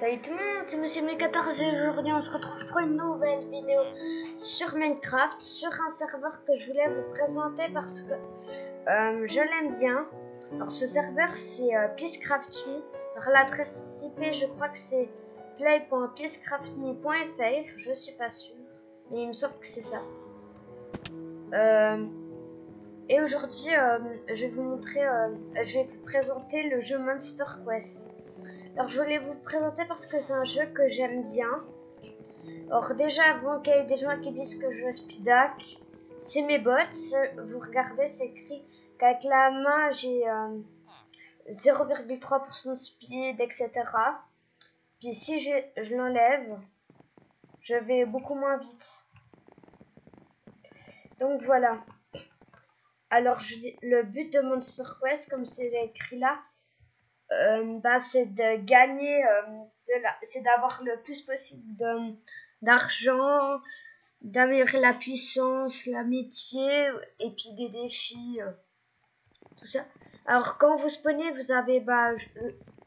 Salut tout le monde, c'est Monsieur 14 et aujourd'hui on se retrouve pour une nouvelle vidéo sur Minecraft, sur un serveur que je voulais vous présenter parce que je l'aime bien. Alors ce serveur c'est Peacecraftme, alors l'adresse IP je crois que c'est play.peacecraftme.fr, je suis pas sûre, mais il me semble que c'est ça. Et aujourd'hui je vais vous montrer, je vais vous présenter le jeu Monster Quest. Alors je voulais vous le présenter parce que c'est un jeu que j'aime bien. Alors déjà avant qu'il y ait des gens qui disent que je speedac, c'est mes bots. Vous regardez, c'est écrit qu'avec la main j'ai 0,3% de speed, etc. Puis si je l'enlève, je vais beaucoup moins vite. Donc voilà. Alors le but de Monster Quest, comme c'est écrit là, c'est de gagner, c'est d'avoir le plus possible d'argent, d'améliorer la puissance, l'amitié et puis des défis, tout ça. Alors quand vous spawnez, vous avez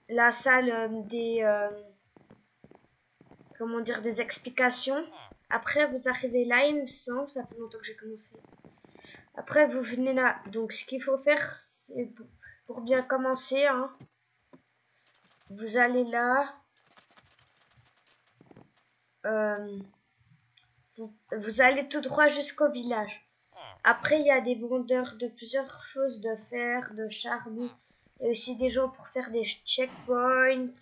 la salle des explications. Après vous arrivez là, il me semble, ça fait longtemps que j'ai commencé. Après vous venez là. Donc ce qu'il faut faire, c'est pour bien commencer, hein. Vous allez là, vous allez tout droit jusqu'au village. Après, il y a des vendeurs de plusieurs choses, de fer, de charbon, et aussi des gens pour faire des checkpoints.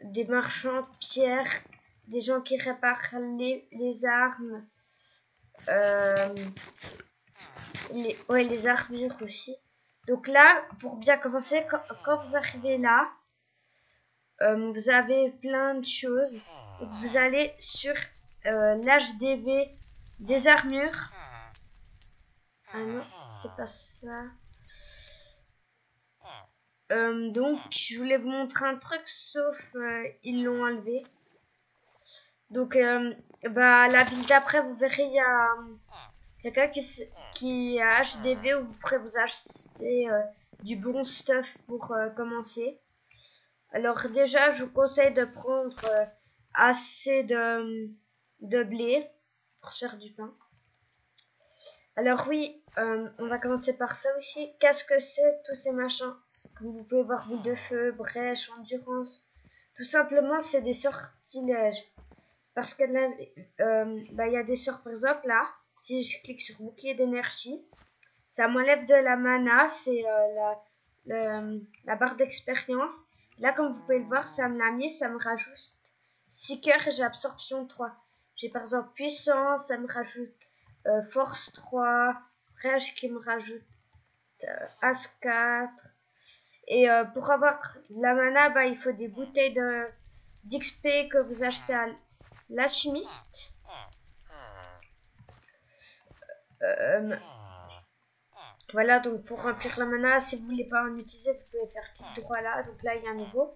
Des marchands de pierres, des gens qui réparent les armes, les armures aussi. Donc là, pour bien commencer, quand vous arrivez là, vous avez plein de choses. Donc vous allez sur l'HDV des armures. Ah non, c'est pas ça. Donc je voulais vous montrer un truc, sauf ils l'ont enlevé. Donc la ville d'après, vous verrez, il y a quelqu'un qui a HDV où vous pourrez vous acheter du bon stuff pour commencer. Alors déjà, je vous conseille de prendre assez de blé pour faire du pain. Alors oui, on va commencer par ça aussi. Qu'est-ce que c'est tous ces machins? Comme vous pouvez voir, boule de feu, brèche, endurance. Tout simplement, c'est des sortilèges. Parce que là, y a des sorts, par exemple, là, si je clique sur bouclier d'énergie, ça m'enlève de la mana, c'est la barre d'expérience. Là, comme vous pouvez le voir, ça me l'a mis, ça me rajoute 6 cœurs et j'ai absorption 3. J'ai par exemple puissance, ça me rajoute force 3, rage qui me rajoute as 4. Et pour avoir de la mana, il faut des bouteilles d'XP que vous achetez à l'alchimiste. Voilà, donc pour remplir la mana, si vous voulez pas en utiliser, vous pouvez faire clic droit là. Donc là, il y a un niveau.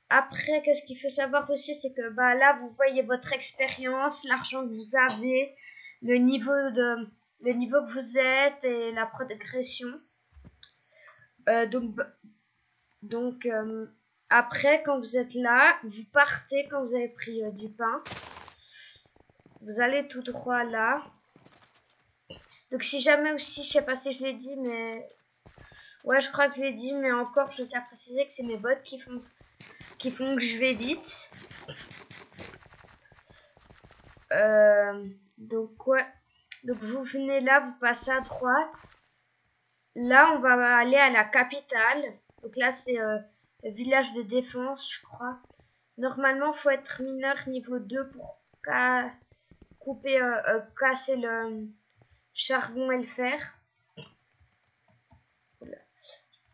Après, qu'est-ce qu'il faut savoir aussi, c'est que là, vous voyez votre expérience, l'argent que vous avez, le niveau que vous êtes et la progression. Après, quand vous êtes là, vous partez quand vous avez pris du pain. Vous allez tout droit là. Donc si jamais aussi, je sais pas si je l'ai dit, mais ouais, je crois que je l'ai dit, mais encore, je tiens à préciser que c'est mes bots qui font que je vais vite. Donc ouais, donc vous venez là, vous passez à droite. Là, on va aller à la capitale. Donc là, c'est le village de défense, je crois. Normalement, faut être mineur niveau 2 pour casser le charbon et le fer.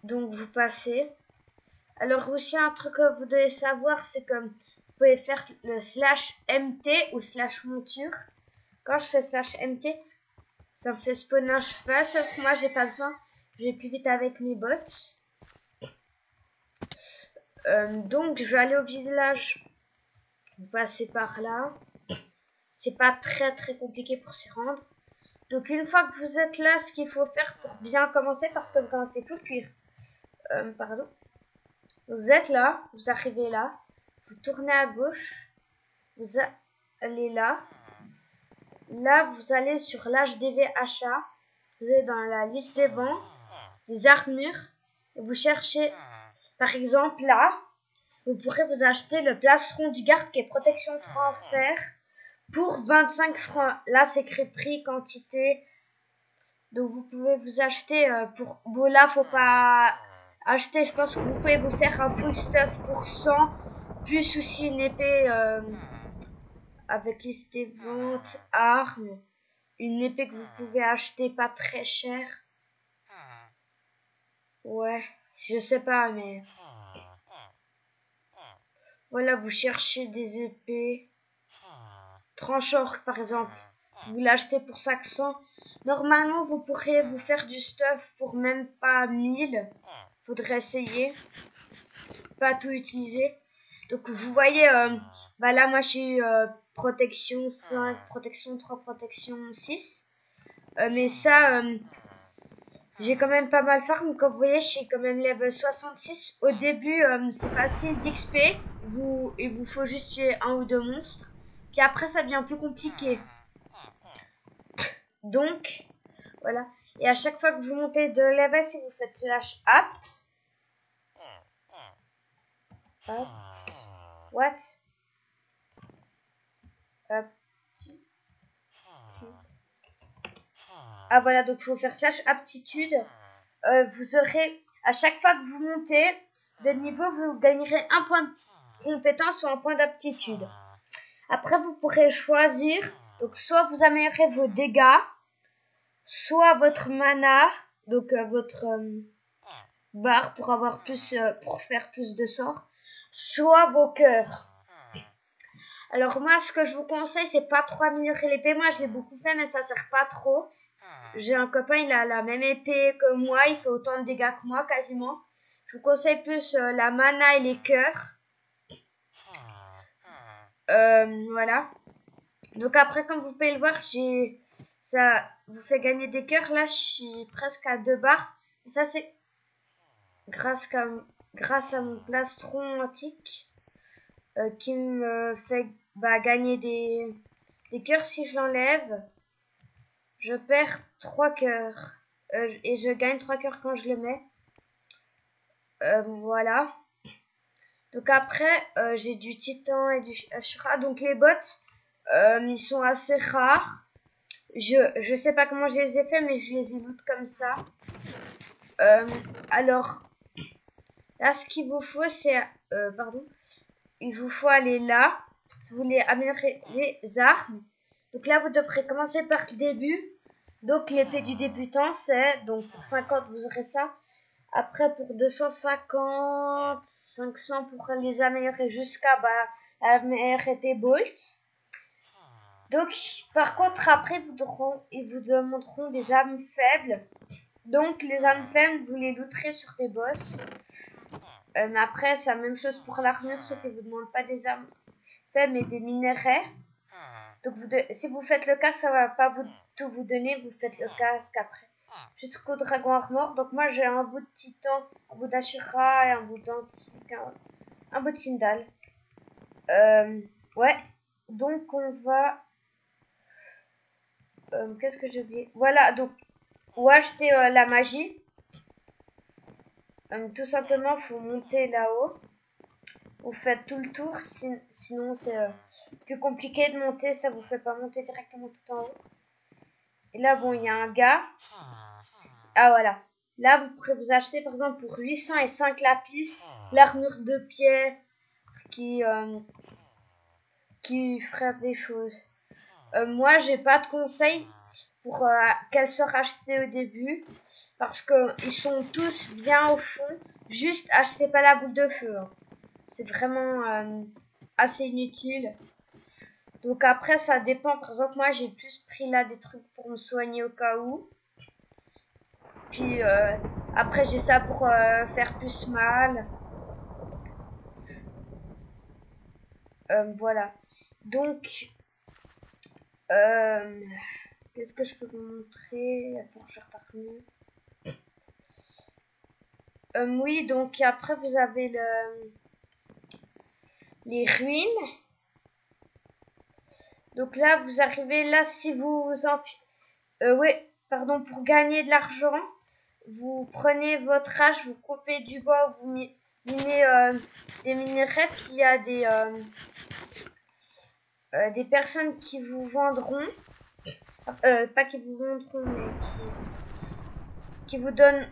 Donc vous passez. Alors aussi un truc que vous devez savoir, c'est que vous pouvez faire le /MT ou /monture. Quand je fais /MT, ça me fait spawner un cheval, sauf que moi j'ai pas besoin. Je vais plus vite avec mes bots. Donc je vais aller au village. Vous passez par là. C'est pas très très compliqué pour s'y rendre. Donc une fois que vous êtes là, ce qu'il faut faire pour bien commencer, parce que vous commencez tout cuire. Pardon. Vous êtes là, vous arrivez là, vous tournez à gauche, vous allez là. Là, vous allez sur l'HDV achat, vous êtes dans la liste des ventes, des armures, et vous cherchez, par exemple là, vous pourrez vous acheter le plastron du garde qui est protection 3 en fer pour 25 francs. Là, c'est écrit prix, quantité. Donc, vous pouvez vous acheter pour... Bon, là, faut pas acheter. Je pense que vous pouvez vous faire un full stuff pour 100, plus aussi une épée avec liste des ventes, armes. Une épée que vous pouvez acheter pas très cher. Ouais, je sais pas, mais... Voilà, vous cherchez des épées. Trancheur, par exemple. Vous l'achetez pour 500. Normalement, vous pourriez vous faire du stuff pour même pas 1000. Faudrait essayer. Pas tout utiliser. Donc, vous voyez, bah là, moi, j'ai eu protection 5, protection 3, protection 6. Mais ça, j'ai quand même pas mal farm. Comme vous voyez, je suis quand même level 66. Au début, c'est facile d'XP. Il vous faut juste tuer un ou deux monstres. Puis après, ça devient plus compliqué. Donc, voilà. Et à chaque fois que vous montez de level, si vous faites slash apt. What? Ah voilà, donc il faut faire slash aptitude. Vous aurez, à chaque fois que vous montez de niveau, vous gagnerez un point de compétence ou un point d'aptitude. Après, vous pourrez choisir, donc soit vous améliorez vos dégâts, soit votre mana, donc votre barre pour avoir plus, pour faire plus de sorts, soit vos cœurs. Alors moi, ce que je vous conseille, c'est pas trop améliorer l'épée. Moi, je l'ai beaucoup fait, mais ça sert pas trop. J'ai un copain, il a la même épée que moi, il fait autant de dégâts que moi, quasiment. Je vous conseille plus la mana et les cœurs. Voilà. Donc après, comme vous pouvez le voir, ça vous fait gagner des cœurs. Là, je suis presque à 2 barres. Et ça, c'est grâce à mon plastron antique qui me fait gagner des cœurs. Si je l'enlève, je perds 3 cœurs. Et je gagne 3 cœurs quand je le mets. Voilà. Donc après, j'ai du titan et du ashura. Donc les bots, ils sont assez rares. Je sais pas comment je les ai fait, mais je les ai loot comme ça. Alors, là, ce qu'il vous faut, c'est... pardon. Il vous faut aller là. Si vous voulez améliorer les armes. Donc là, vous devrez commencer par le début. Donc l'épée du débutant, c'est... Donc pour 50, vous aurez ça. Après, pour 250, 500 pour les améliorer jusqu'à la meilleure épée Bolt. Donc, par contre, après, ils vous demanderont des armes faibles. Donc, les armes faibles, vous les looterez sur des boss. Mais après, c'est la même chose pour l'armure, sauf qu'ils ne vous demandent pas des armes faibles, mais des minerais. Donc, si vous faites le casque, ça va pas tout vous donner. Vous faites le casque après. Jusqu'au dragon armor. Donc, moi, j'ai un bout de titan, un bout d'ashura et un bout d'antique, un bout de sindal. Ouais. Donc, on va... qu'est-ce que j'ai oublié? Voilà, donc, ou acheter la magie. Tout simplement, il faut monter là-haut. Vous faites tout le tour, sinon c'est plus compliqué de monter, ça vous fait pas monter directement tout en haut. Et là, bon, il y a un gars. Ah, voilà. Là, vous pourrez vous acheter, par exemple, pour 800 et 5 lapis, l'armure de pierre qui ferait des choses. Moi, j'ai pas de conseils pour quelle sort acheter au début, parce que ils sont tous bien au fond. Juste, achetez pas la boule de feu. Hein. C'est vraiment assez inutile. Donc après, ça dépend. Par exemple, moi, j'ai plus pris là des trucs pour me soigner au cas où. Puis après, j'ai ça pour faire plus mal. Voilà. Donc, qu'est-ce que je peux vous montrer? La fourchette d'armure. Oui, donc après vous avez les ruines. Donc là, vous arrivez là, si vous ouais, pardon, pour gagner de l'argent, vous prenez votre hache, vous coupez du bois, vous minez des minerais, puis il y a des personnes qui vous vendront, pas qui vous vendront, mais qui vous donnent,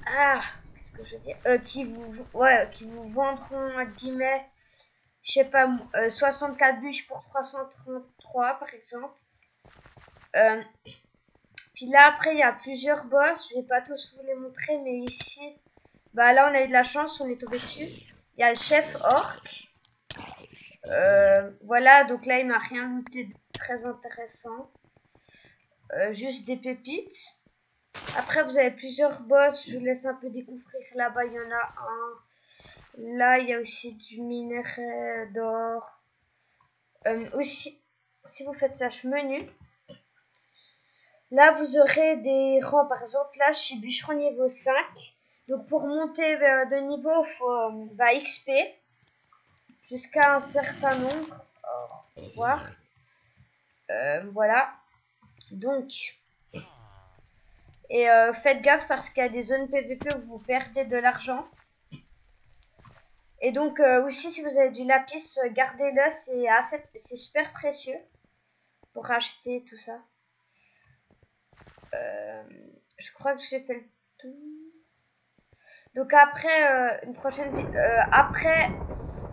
qu'est-ce que je veux dire, qui vous vendront, entre guillemets, je sais pas, 64 bûches pour 333 par exemple. Puis là après il y a plusieurs boss, je vais pas tous vous les montrer, mais ici, bah là on a eu de la chance, on est tombé dessus. Il y a le chef orc. Voilà, donc là il m'a rien looté de très intéressant. Juste des pépites. Après vous avez plusieurs boss, je vous laisse un peu découvrir. Là-bas il y en a un. Là il y a aussi du minerai d'or. Aussi, si vous faites slash menu, là vous aurez des rangs. Par exemple là je suis bûcheron niveau 5. Donc pour monter de niveau il faut XP jusqu'à un certain nombre. Au revoir. Voilà. Donc et faites gaffe parce qu'il y a des zones PVP où vous perdez de l'argent. Et donc aussi si vous avez du lapis, gardez-le, c'est super précieux pour acheter tout ça. Je crois que j'ai fait le tout. Donc après une prochaine vidéo, après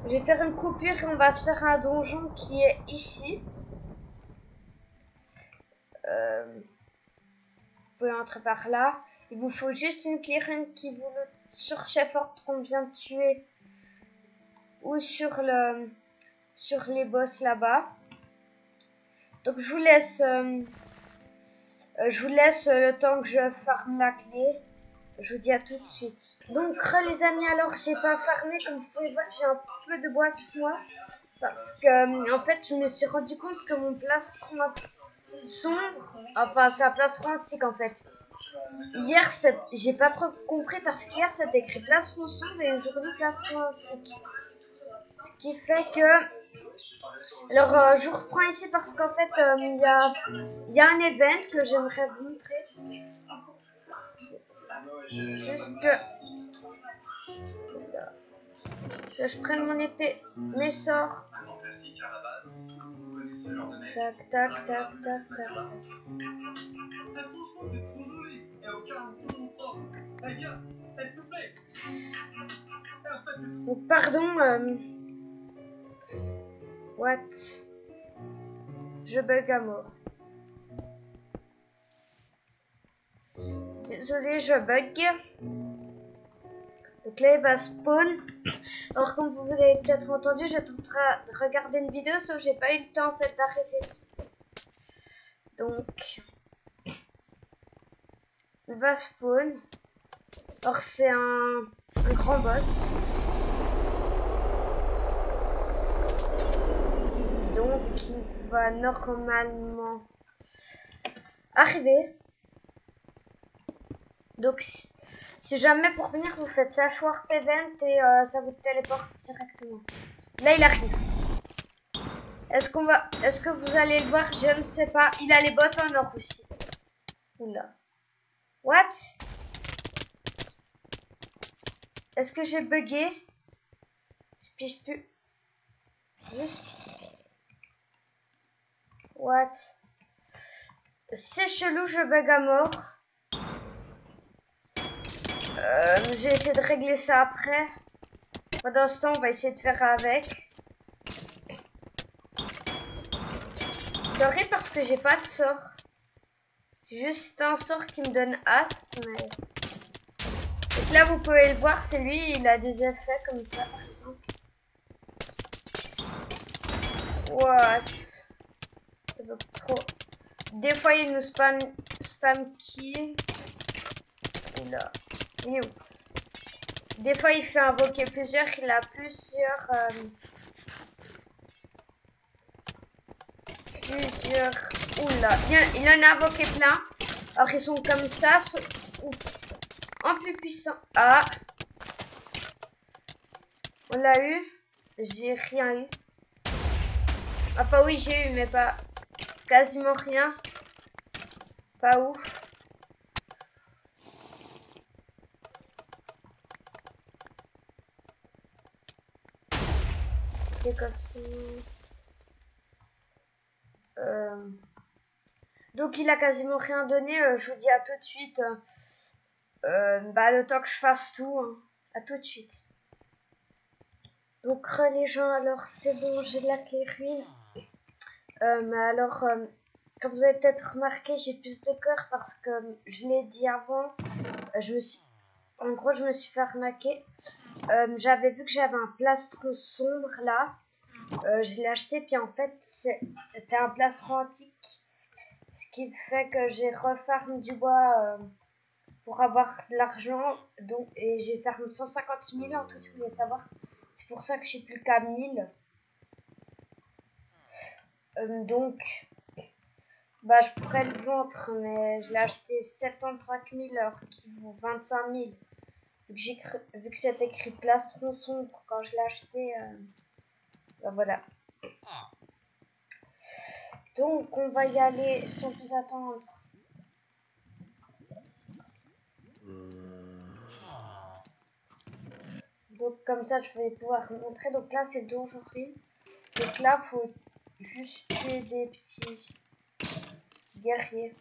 je vais faire une coupure et on va se faire un donjon qui est ici. Vous pouvez entrer par là. Il vous faut juste une clearance qui vous le sur chef orc qu'on vient de tuer ou sur les boss là-bas. Donc je vous laisse le temps que je farme la clé. Je vous dis à tout de suite. Donc les amis, alors j'ai pas farmé, comme vous pouvez voir j'ai un peu de bois sur moi parce que en fait je me suis rendu compte que mon plastron sombre, enfin c'est un plastron antique en fait. Hier j'ai pas trop compris parce qu'hier c'était écrit plastron sombre et aujourd'hui plastron antique. Ce qui fait que alors je vous reprends ici parce qu'en fait il y a un event que j'aimerais vous montrer. Juste que je prenne mon épée, mes sorts. Tac, tac, tac, tac, tac. Donc, pardon. What? Je bug à mort. Désolé, je bug. Donc là, il va spawn. Alors, comme vous l'avez peut-être entendu, j'étais en train de regarder une vidéo, sauf que j'ai pas eu le temps en fait d'arrêter. Donc, il va spawn. Alors, c'est un grand boss. Donc, il va normalement arriver. Donc, si jamais pour venir vous faites slash warp event et ça vous téléporte directement. Là il arrive. Est-ce que vous allez le voir? Je ne sais pas. Il a les bottes en or aussi. Oula. What? Est-ce que j'ai bugué? Je pige plus. Juste. What? C'est chelou, je bug à mort. J'ai essayé de régler ça après. Pendant ce temps, on va essayer de faire avec. C'est horrible parce que j'ai pas de sort. Juste un sort qui me donne Ast. Mais... donc là, vous pouvez le voir, c'est lui, il a des effets comme ça, par exemple. What? Ça veut trop. Des fois, il nous spam kill. Oula. Il est où? Des fois il fait invoquer plusieurs, il a plusieurs oula, il en a invoqué plein. Alors ils sont comme ça, en plus puissants. Ah, On l'a eu. J'ai rien eu. Enfin oui, j'ai eu, mais pas quasiment rien. Pas ouf. Donc il a quasiment rien donné. Je vous dis à tout de suite. Bah le temps que je fasse tout. Hein. À tout de suite. Donc les gens, alors c'est bon, j'ai la clé ruine. Mais alors, comme vous avez peut-être remarqué, j'ai plus de cœur parce que je l'ai dit avant. En gros, je me suis fait arnaquer. J'avais vu que j'avais un plastron sombre là. Je l'ai acheté, puis en fait, c'était un plastron antique. Ce qui fait que j'ai refarmé du bois pour avoir de l'argent. Et j'ai farmé 150 000 en tout, si vous voulez savoir. C'est pour ça que je suis plus qu'à 1000. Donc, bah, je pourrais le vendre, mais je l'ai acheté 75 000 alors qu'il vaut 25 000. Vu que c'est écrit plastron sombre quand je l'ai acheté, bah voilà. Donc, on va y aller sans plus attendre. Donc, comme ça, je vais pouvoir montrer. Donc là, c'est donjon ruine. Donc là, faut juste tuer des petits guerriers.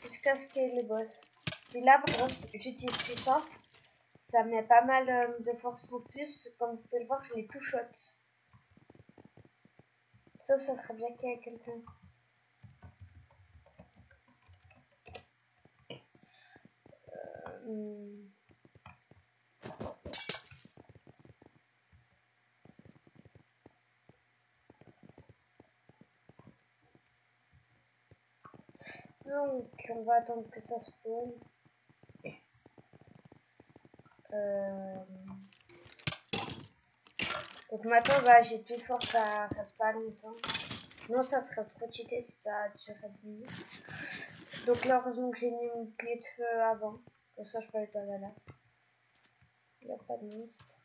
Jusqu'à ce qu'il y ait le boss. Puis là, par contre, j'utilise puissance. Ça met pas mal de force en plus. Comme vous pouvez le voir, je les tout shot. Ça serait bien qu'il y ait quelqu'un. Donc, on va attendre que ça spawn. Donc maintenant, bah, j'ai plus fort, ça reste pas longtemps. Sinon, ça serait trop cheaté si ça durait 10 minutes. Donc là, heureusement que j'ai mis une clé de feu avant. Comme ça, je peux être là. Il n'y a pas de monstre.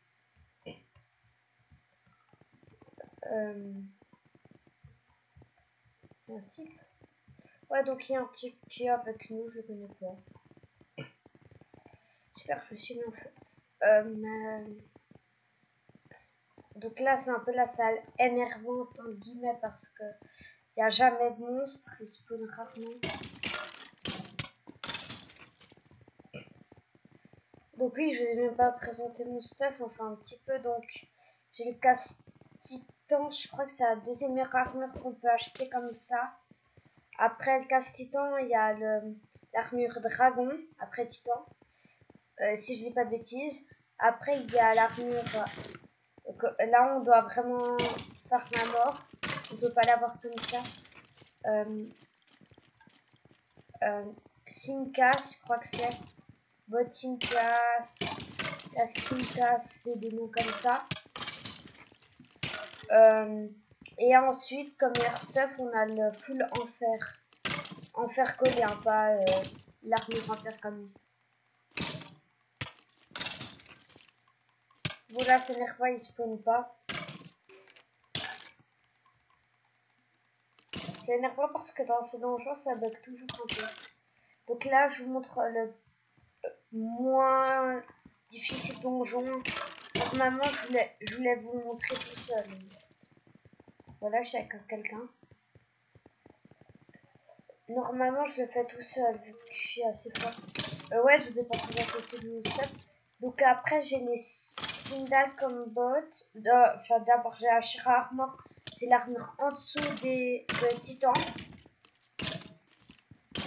Un type. Ouais, donc il y a un type qui est avec nous, je le connais pas. Super, je suis mis en feu. Donc là, c'est un peu la salle énervante, en guillemets, parce que il n'y a jamais de monstres, ils spawnent rarement. Donc oui, je vous ai même pas présenté mon stuff, enfin un petit peu. Donc j'ai le casse titan, je crois que c'est la deuxième meilleure armure qu'on peut acheter comme ça. Après le casse titan, il y a l'armure dragon, après titan, si je dis pas de bêtises. Après il y a l'armure, là on doit vraiment faire ma mort, on peut pas l'avoir comme ça. Sinkas, je crois que c'est. Botinkas, la Skinkas, c'est des noms comme ça. Et ensuite, comme air stuff, on a le full enfer collé, hein, pas l'armure enfer comme lui. Voilà, c'est nerveux, il spawn pas. C'est énervant parce que dans ces donjons, ça bug toujours un peu. Donc là, je vous montre le moins difficile donjon. Normalement, je voulais vous montrer tout seul. Voilà, je suis avec quelqu'un. Normalement, je le fais tout seul, vu que je suis assez fort. Ouais, je vous ai pas présenté celui de step. Donc après, j'ai les Sindal comme bot. Enfin, d'abord, j'ai la Shira Armor. C'est l'armure en dessous des titans.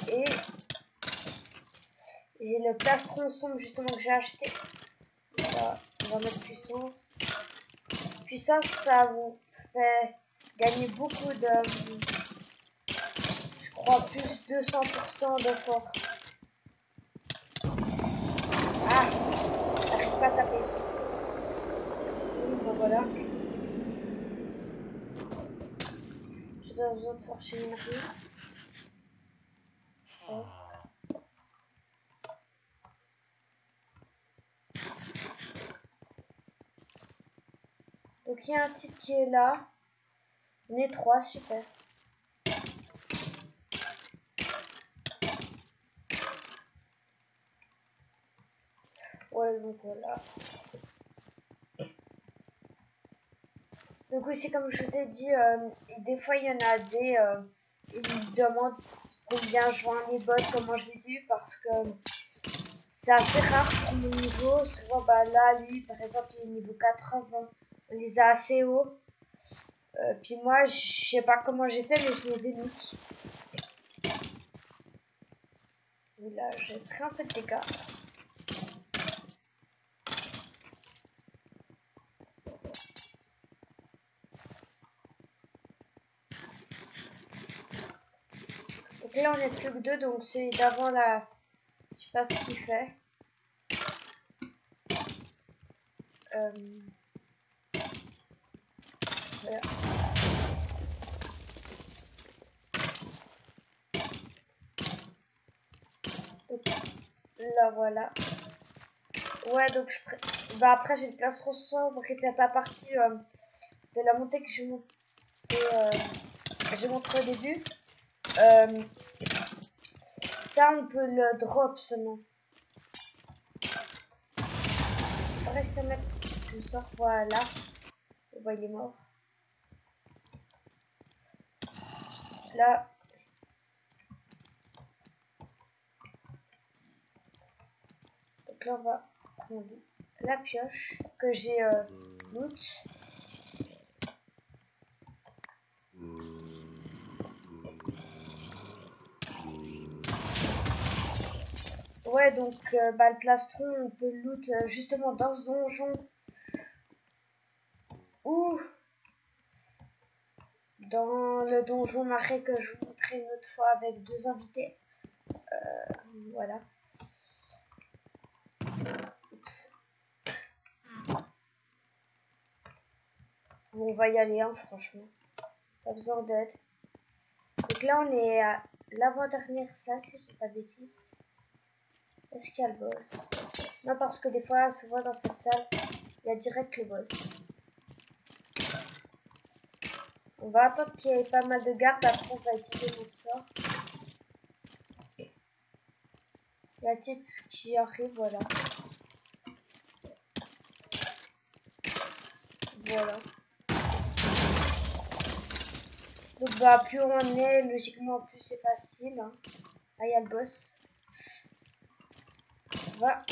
Et j'ai le plastron sombre, justement, que j'ai acheté. Là, on va mettre puissance. Puissance, ça vous fait gagner beaucoup de... Je crois plus 200% de force. Ah, j'arrive pas à taper. Oui, bon voilà. J'ai besoin de forcer une armure. Oh. Donc il y a un type qui est là. On est 3, super. Ouais, donc voilà. Donc aussi, comme je vous ai dit, des fois il y en a des... ils me demandent combien je vends les bots, comment je les ai eu, parce que c'est assez rare pour mon niveau. Souvent, bah là, lui, par exemple, il est niveau 80. On les a assez haut. Puis moi, je sais pas comment j'ai fait, mais je les ai loot. Là, j'ai pris un peu de dégâts. Donc là, on est plus que 2, donc celui d'avant, là, je sais pas ce qu'il fait. Voilà. Donc, là, voilà. Ouais, donc bah, après, j'ai une place sombre qui n'était pas partie de la montée que j'ai montré au début. Ça, on peut le drop seulement. J'ai pas réussi à mettre le sort, voilà. Et bah, il est mort. Là. Donc là, on va prendre la pioche que j'ai loot. Ouais, donc bah, le plastron, on peut le loot justement dans ce donjon. Ou dans le donjon marais que je vous montrais une autre fois avec 2 invités. Voilà. Oups. Bon, on va y aller, hein, franchement. Pas besoin d'aide. Donc là, on est à l'avant-dernière salle, si je dis pas de bêtises. Est-ce qu'il y a le boss? Non, parce que des fois, souvent dans cette salle, il y a direct le boss. On va attendre qu'il y ait pas mal de gardes, après on va utiliser notre sort. Il y a un type qui arrive, voilà. Voilà. Donc bah plus on est, logiquement plus c'est facile. Hein. Ah, il y a le boss. Voilà.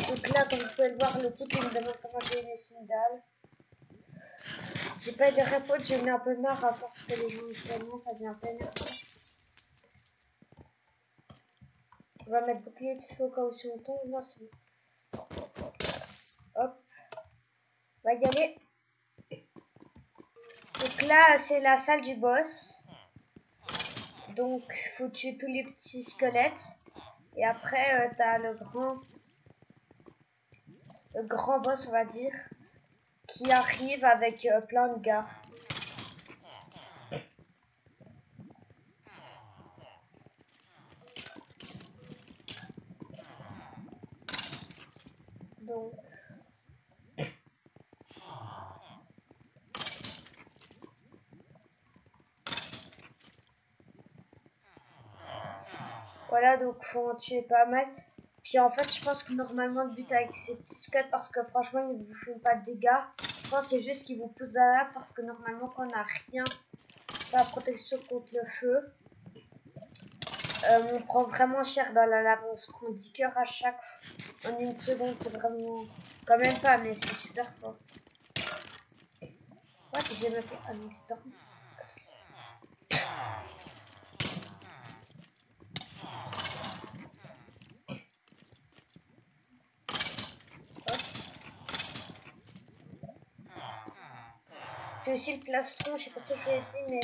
Donc là, comme vous pouvez le voir, le type il me demande comment j'ai une Sindal. J'ai pas eu de réponse, j'ai mis un peu marre à force que les gens me demandent, ça devient un peu énervant. On va mettre bouclier de feu au cas où si on tombe. Non, c'est bon. Hop. On va y aller. Donc là, c'est la salle du boss. Donc, faut tuer tous les petits squelettes. Et après, t'as le grand boss, on va dire, qui arrive avec plein de gars. Donc, voilà, donc faut en tuer pas mal. Puis en fait, je pense que normalement le but avec ces petits squelettes, parce que franchement, ils ne vous font pas de dégâts. Je pense que c'est juste qu'ils vous poussent à la, parce que normalement, quand on n'a rien, pas de protection contre le feu, on prend vraiment cher dans la lave. On se prend 10 cœurs à chaque en une seconde. C'est vraiment... Quand même pas, mais c'est super fort. Ouais, j'ai même fait un distance. Puis aussi le plastron, je sais pas si je l'ai dit, mais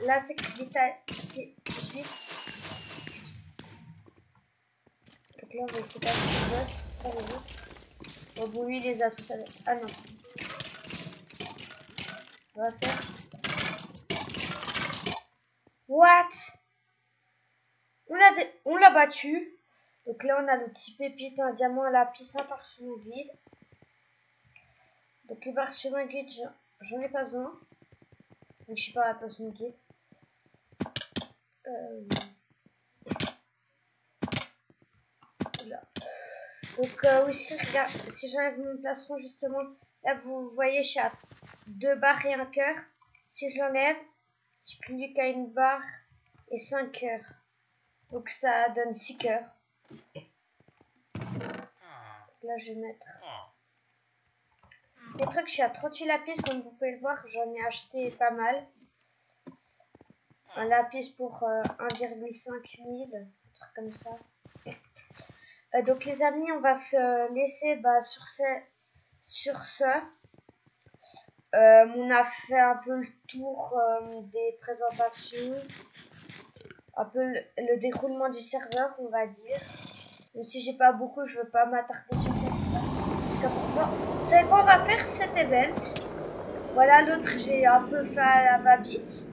la sécurité 18. Donc là, on va essayer d'aller le boss sans les autres. Bon, bon, lui, il les a tous avec. Ah non, on va faire. What? On l'a battu. Donc là, on a le petit pépite, un diamant, un lapis, un parchemin guide. Donc les parchemins guide, j'en ai pas besoin. Donc je suis pas attention guide. Là. Donc aussi, regarde, si j'enlève mon plastron justement, là vous voyez, je suis à 2 barres et un cœur. Si je l'enlève, je plus qu'à une barre et 5 cœurs. Donc ça donne 6 cœurs. Là je vais mettre les trucs, je suis à 38 lapis comme vous pouvez le voir, j'en ai acheté pas mal. Un lapis pour 1,5 000, un truc comme ça. Donc les amis, on va se laisser sur ce. On a fait un peu le tour des présentations, un peu le déroulement du serveur, on va dire. Même si j'ai pas beaucoup, je veux pas m'attarder sur cette part. Vous savez quoi, on va faire cet event. Voilà, l'autre j'ai un peu fait à la va-vite.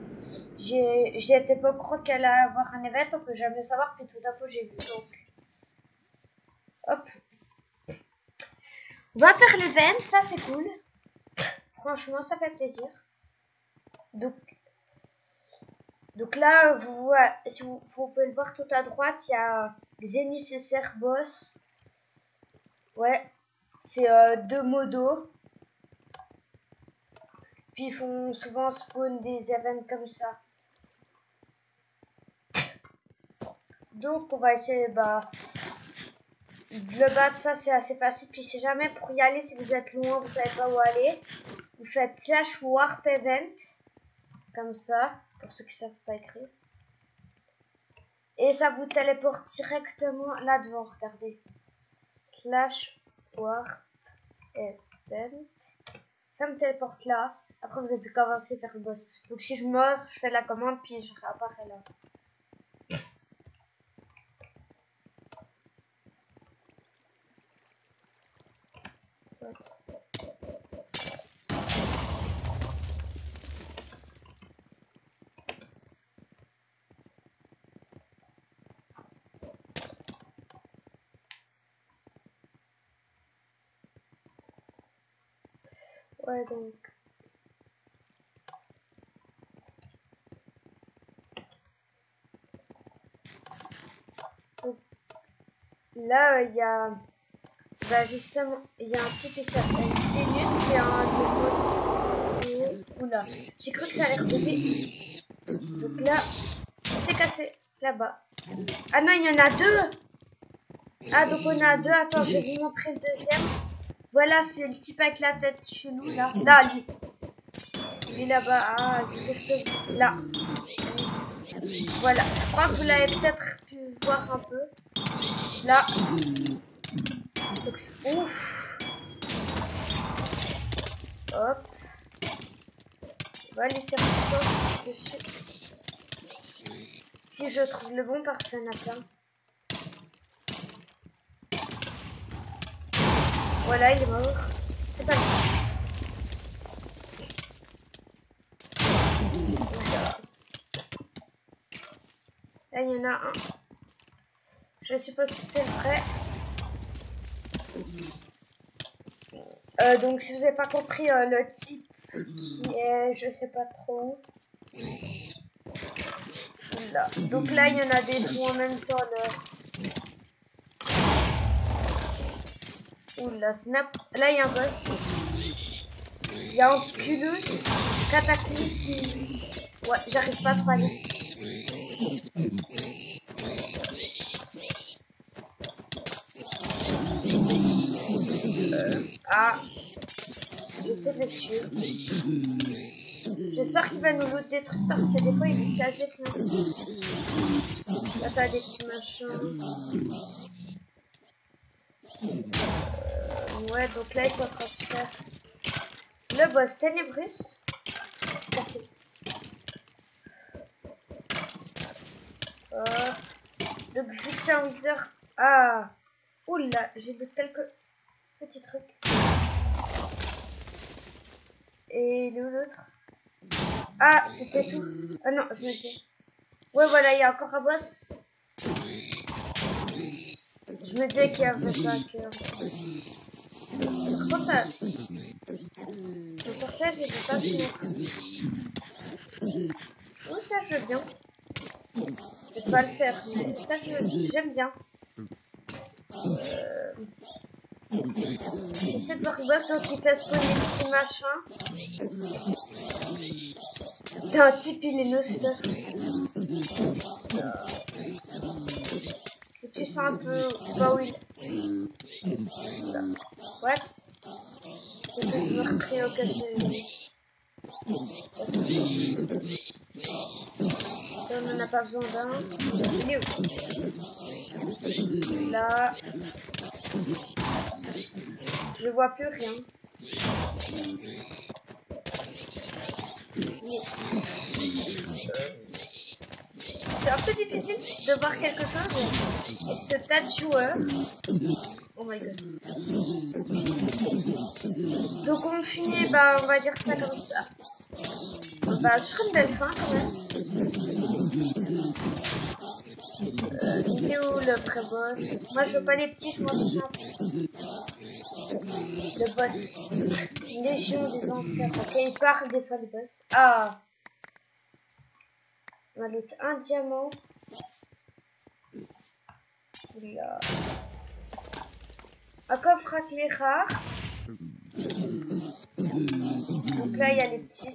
J'étais pas au courant qu'elle allait avoir un event, on peut jamais savoir, puis tout d'un coup j'ai vu, donc hop. On va faire l'event, ça c'est cool. Franchement, ça fait plaisir. Donc là, si vous pouvez le voir tout à droite, il y a Xenus et Cerboss. Ouais, c'est 2 modos. Puis ils font souvent spawn des events comme ça. Donc on va essayer de le battre, ça c'est assez facile. Puis si jamais pour y aller, si vous êtes loin, vous savez pas où aller, vous faites /warp event. Comme ça, pour ceux qui savent pas écrire. Et ça vous téléporte directement là devant, regardez. /warp event. Ça me téléporte là. Après vous avez plus qu'à avancer vers le boss. Donc si je meurs, je fais la commande puis je réapparais là. Ouais, donc là il y a justement il y a un type qui s'appelle Xenus qui a un nouveau. Oula, j'ai cru que ça allait retomber. Donc là c'est cassé là-bas. Ah non, il y en a 2. Ah donc on a 2. Attends, je vais vous montrer le deuxième. Voilà, c'est le type avec la tête chelou là. Là, lui. Lui là-bas. Ah, est-ce que je peux... Là. Voilà. Je crois que vous l'avez peut-être pu voir un peu. Là. Donc, ouf. Hop. On va aller faire ça dessus. Si je trouve le bon parce qu'il y en a plein. Voilà, il est mort. C'est pas grave. Voilà. Là, il y en a un. Je suppose que c'est le vrai. Donc, si vous n'avez pas compris le type qui est, je sais pas trop où. Là. Donc là, il y en a des deux en même temps. Oula, snap. Là, il y a un boss. Il y a Oculus, Cataclysme. Ouais, j'arrive pas trop à aller. Ah, c'est déçu. J'espère qu'il va nous loot des trucs parce que des fois il est quasi plein. Là, t'as des petits machins. Ouais, donc là, il faut transférer le boss Ténébrus. Donc, vu que c'est un Wither. Ah! Oula, j'ai de quelques petits trucs. Et l'autre? Ah, c'était tout. Ah non, je me dis. Ouais, voilà, il y a encore un boss. Je me disais qu'il y avait ça que... Par contre, le portage n'était pas sûr. Oh, ça je veux bien. Je vais pas le faire, mais ça j'aime bien. J'essaie de voir le boss qui fait spawner le petit machin. Putain, un type il est nocif. Tu sens un peu pas où il est. What? C'est que je me refais au cas on n'en a pas besoin d'un. Il est où? Là. Je vois plus rien. C'est un peu difficile de voir quelque chose avec ce tas de joueurs. Oh my god. Donc on finit, bah on va dire ça comme ça. Bah sur une belle fin quand même. Il est où le pré-boss? Moi je veux pas les petits, je m'en fiche un peu. Le boss. Légion des enfers. Ok, il parle des fois le boss. Ah. On va loot un diamant. Là. Un coffre à clé rare. Donc là il y a les petits.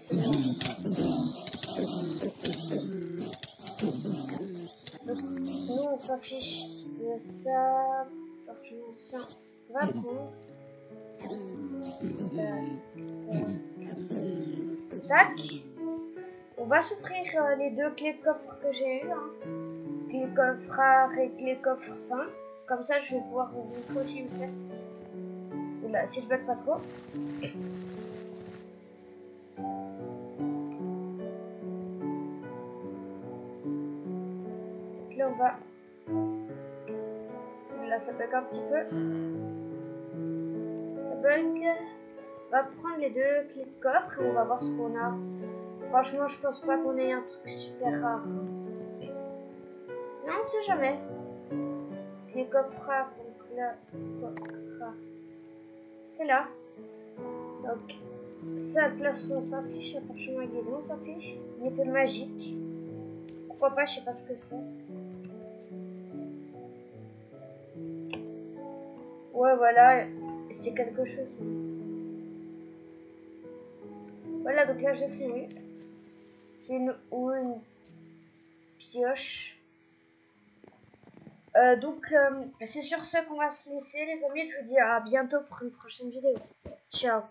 Donc nous on s'en fiche de ça. Forcément ça. On va prendre. Tac. On va s'offrir les deux clés de coffre que j'ai eues. Hein. Clé coffre rare et clé coffre 5. Comme ça, je vais pouvoir vous montrer aussi où c'est. Oula, si je bug pas trop. Donc là, on va... Là, ça bug un petit peu. Ça bug. On va prendre les deux clés de coffre et on va voir ce qu'on a. Franchement, je pense pas qu'on ait un truc super rare. Non, on sait jamais. Les coffres rares, donc là, c'est là. Donc, ça, plastron, on s'affiche. Appartement guidon, on s'affiche. Une épée magique. Pourquoi pas, je sais pas ce que c'est. Ouais, voilà, c'est quelque chose. Voilà, donc là, j'ai fini. J'ai une pioche. Donc, c'est sur ce qu'on va se laisser, les amis. Je vous dis à bientôt pour une prochaine vidéo. Ciao.